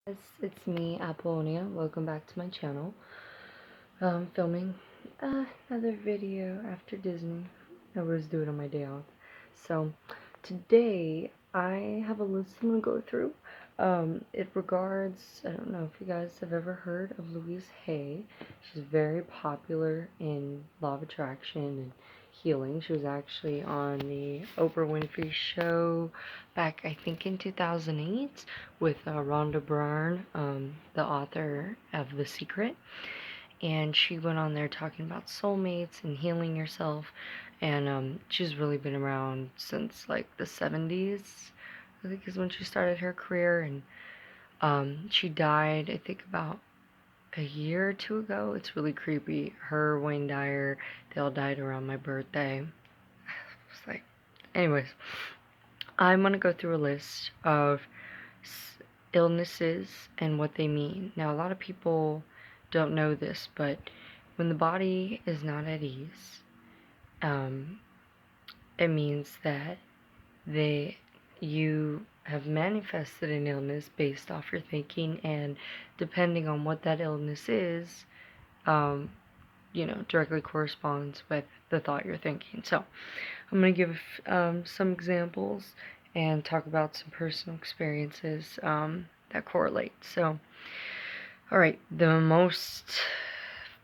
It's me, Apollonia. Welcome back to my channel. Filming another video after Disney. I was doing on my day off. So today I have a list I'm gonna go through. It regards, I don't know if you guys have ever heard of Louise Hay. She's very popular in law of attraction and healing. She was actually on the Oprah Winfrey show back, I think, in 2008 with Rhonda Byrne, the author of The Secret. And she went on there talking about soulmates and healing yourself. And she's really been around since like the 70s, I think is when she started her career. And she died, I think, about a year or two ago. It's really creepy. Her, Wayne Dyer, they all died around my birthday. It's like, anyways, I'm gonna go through a list of illnesses and what they mean. Now, a lot of people don't know this, but when the body is not at ease, it means that you have manifested an illness based off your thinking, and depending on what that illness is, directly corresponds with the thought you're thinking. So I'm going to give some examples and talk about some personal experiences that correlate. So, all right, the most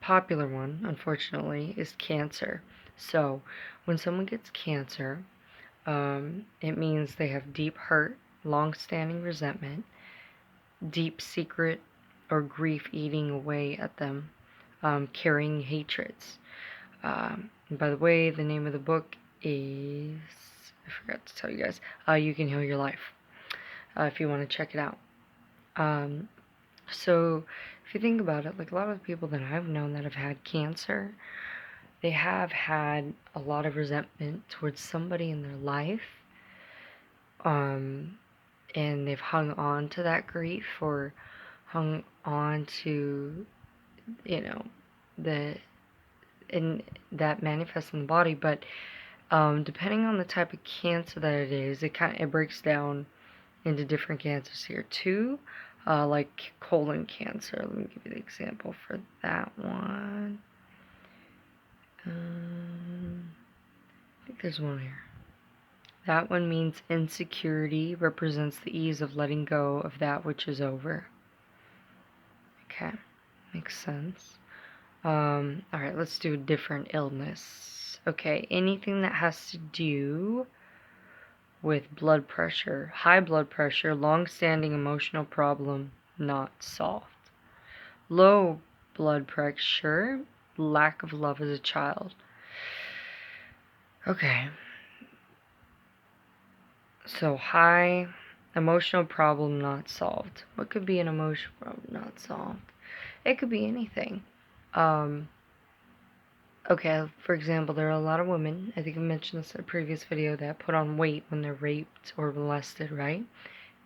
popular one, unfortunately, is cancer. So when someone gets cancer, it means they have deep hurt, long-standing resentment, deep secret or grief eating away at them, carrying hatreds. And by the way, the name of the book is, I forgot to tell you guys, You Can Heal Your Life, if you want to check it out. So if you think about it, like a lot of the people that I've known that have had cancer, they have had a lot of resentment towards somebody in their life, and they've hung on to that grief or hung on to, and that manifests in the body. But depending on the type of cancer that it is, it breaks down into different cancers here too, like colon cancer. Let me give you the example for that one. I think there's one here. That one means insecurity, represents the ease of letting go of that which is over. Okay, makes sense. Alright, let's do a different illness. Okay, anything that has to do with blood pressure, high blood pressure, long-standing emotional problem, not solved. Low blood pressure, lack of love as a child. Okay. So high emotional problem not solved. What could be an emotional problem not solved? It could be anything. Okay, for example, there are a lot of women, I think I mentioned this in a previous video, that put on weight when they're raped or molested, right?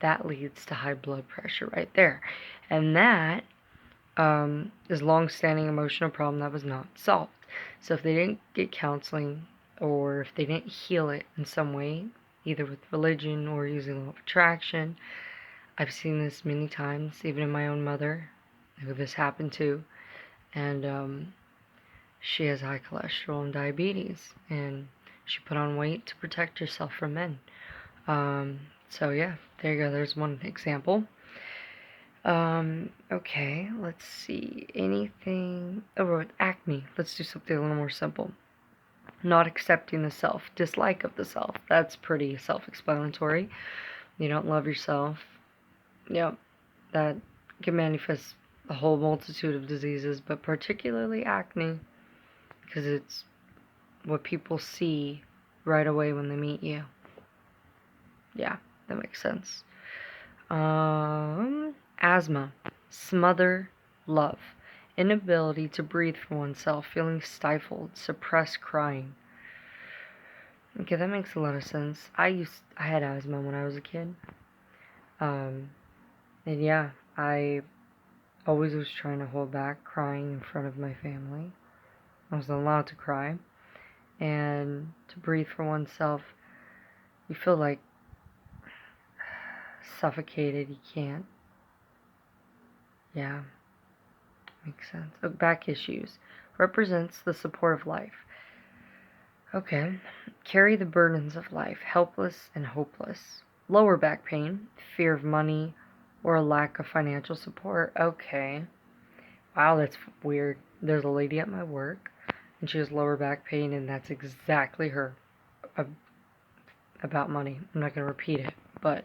That leads to high blood pressure right there. And that is long-standing emotional problem that was not solved. So if they didn't get counseling, or if they didn't heal it in some way, either with religion or using law of attraction, I've seen this many times, even in my own mother, who this happened to, and she has high cholesterol and diabetes, and she put on weight to protect herself from men. So yeah, there you go, there's one example. Okay, let's see, anything, with acne, let's do something a little more simple. Not accepting the self, dislike of the self, that's pretty self-explanatory. You don't love yourself. Yep, that can manifest a whole multitude of diseases, but particularly acne, because it's what people see right away when they meet you. Yeah, that makes sense. Asthma, smother love, inability to breathe for oneself, feeling stifled, suppressed crying. Okay, that makes a lot of sense. I had asthma when I was a kid. And yeah, I always was trying to hold back crying in front of my family. I wasn't allowed to cry. And to breathe for oneself, you feel like suffocated, you can't. Yeah, makes sense. Oh, back issues. Represents the support of life. Okay. Carry the burdens of life. Helpless and hopeless. Lower back pain. Fear of money or a lack of financial support. Okay. Wow, that's weird. There's a lady at my work, and she has lower back pain, and that's exactly her about money. I'm not going to repeat it, but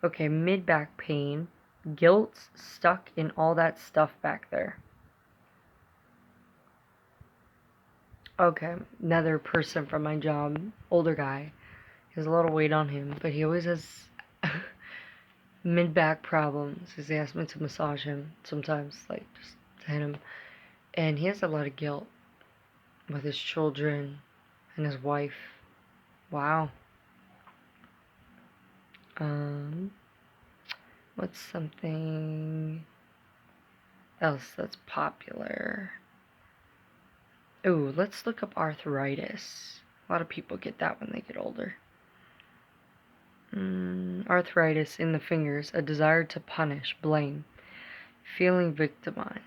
okay, mid back pain, guilt stuck in all that stuff back there. Okay, another person from my job, older guy, he has a lot of weight on him, but he always has mid back problems because he asks me to massage him sometimes, like just to hit him, and he has a lot of guilt with his children and his wife. Wow. What's something else that's popular? Ooh, let's look up arthritis. A lot of people get that when they get older. Arthritis in the fingers, a desire to punish, blame, feeling victimized.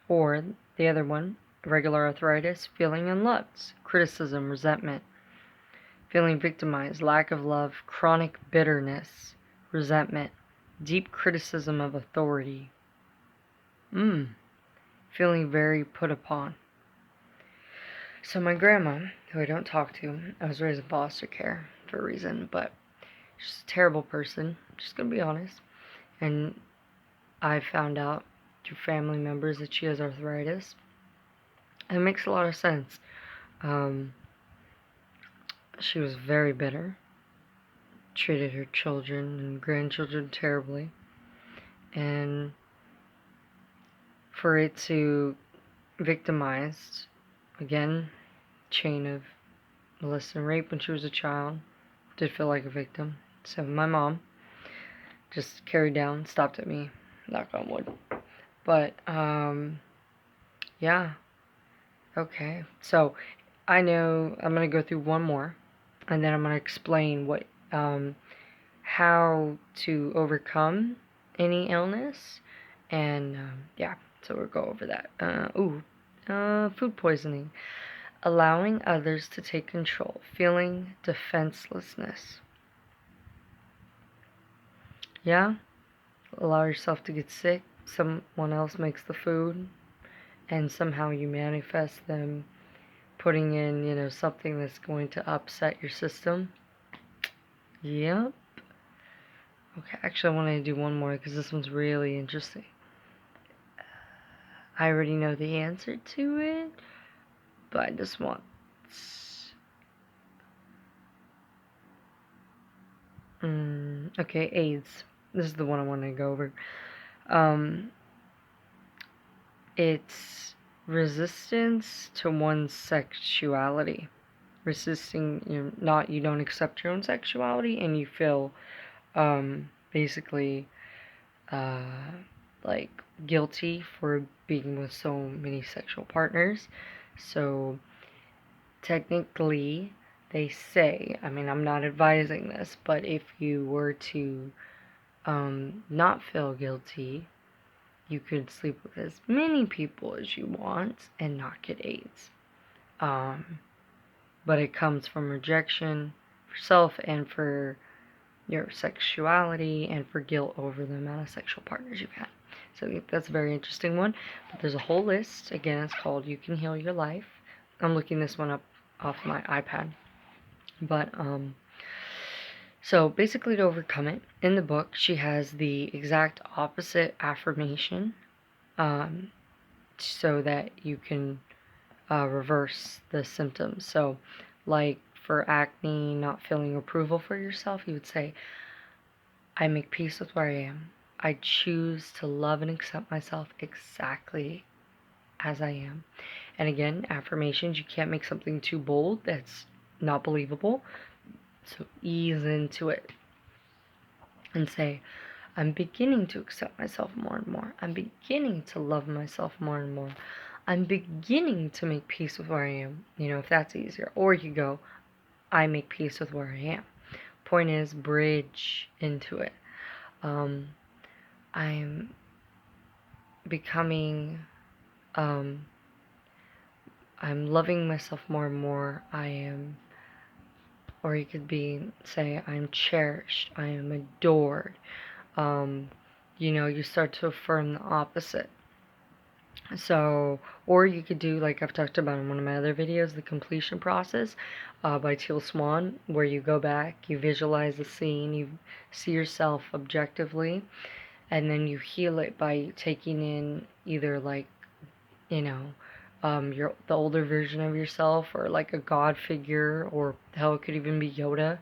Or the other one, regular arthritis, feeling unloved, criticism, resentment, feeling victimized, lack of love, chronic bitterness, resentment, deep criticism of authority. Feeling very put upon. So my grandma, who I don't talk to, I was raised in foster care for a reason, but she's a terrible person, just gonna be honest. And I found out through family members that she has arthritis. And it makes a lot of sense. She was very bitter, treated her children and grandchildren terribly, and for it to victimized, again, chain of molest and rape when she was a child, did feel like a victim. So my mom just carried down, stopped at me, knock on wood. But, yeah. Okay. So, I know I'm going to go through one more, and then I'm going to explain what, how to overcome any illness, and, yeah, so we'll go over that. Food poisoning. Allowing others to take control, feeling defenselessness. Yeah? Allow yourself to get sick, someone else makes the food, and somehow you manifest them putting in, something that's going to upset your system. Yep. Okay, actually I want to do one more because this one's really interesting. I already know the answer to it, but I just want... okay, AIDS. This is the one I want to go over. It's resistance to one's sexuality. Resisting, you don't accept your own sexuality, and you feel, basically, like, guilty for being with so many sexual partners. So, technically, they say, I mean, I'm not advising this, but if you were to, not feel guilty, you could sleep with as many people as you want and not get AIDS. But it comes from rejection for self and for your sexuality and for guilt over the amount of sexual partners you've had. So that's a very interesting one. But there's a whole list. Again, it's called You Can Heal Your Life. I'm looking this one up off my iPad. But, so basically to overcome it, in the book, she has the exact opposite affirmation, so that you can reverse the symptoms. So, like for acne, not feeling approval for yourself, you would say, I make peace with where I am. I choose to love and accept myself exactly as I am. And again, affirmations, you can't make something too bold that's not believable. So ease into it and say, I'm beginning to accept myself more and more. I'm beginning to love myself more and more. I'm beginning to make peace with where I am, if that's easier. Or you go, I make peace with where I am. point is bridge into it. I'm becoming, I'm loving myself more and more. I am, or you could say, I'm cherished, I am adored. You start to affirm the opposite. So, or you could do, like I've talked about in one of my other videos, the completion process by Teal Swan, where you go back, you visualize the scene, you see yourself objectively, and then you heal it by taking in either, like, the older version of yourself, or like a god figure, or hell, it could even be Yoda,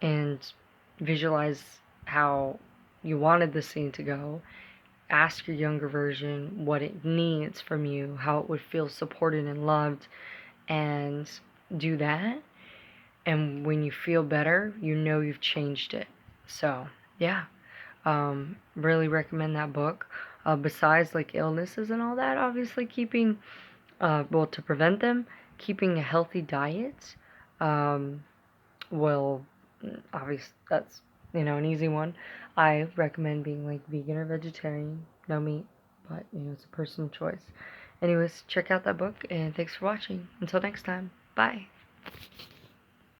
and visualize how you wanted the scene to go. Ask your younger version what it needs from you, how it would feel supported and loved, and do that. And when you feel better, you know you've changed it. So, yeah. Really recommend that book. Besides, like, illnesses and all that, obviously keeping, to prevent them, keeping a healthy diet, well, obviously, that's, an easy one. I recommend being, like, vegan or vegetarian, no meat, but, it's a personal choice. Anyways, check out that book, and thanks for watching. Until next time, bye.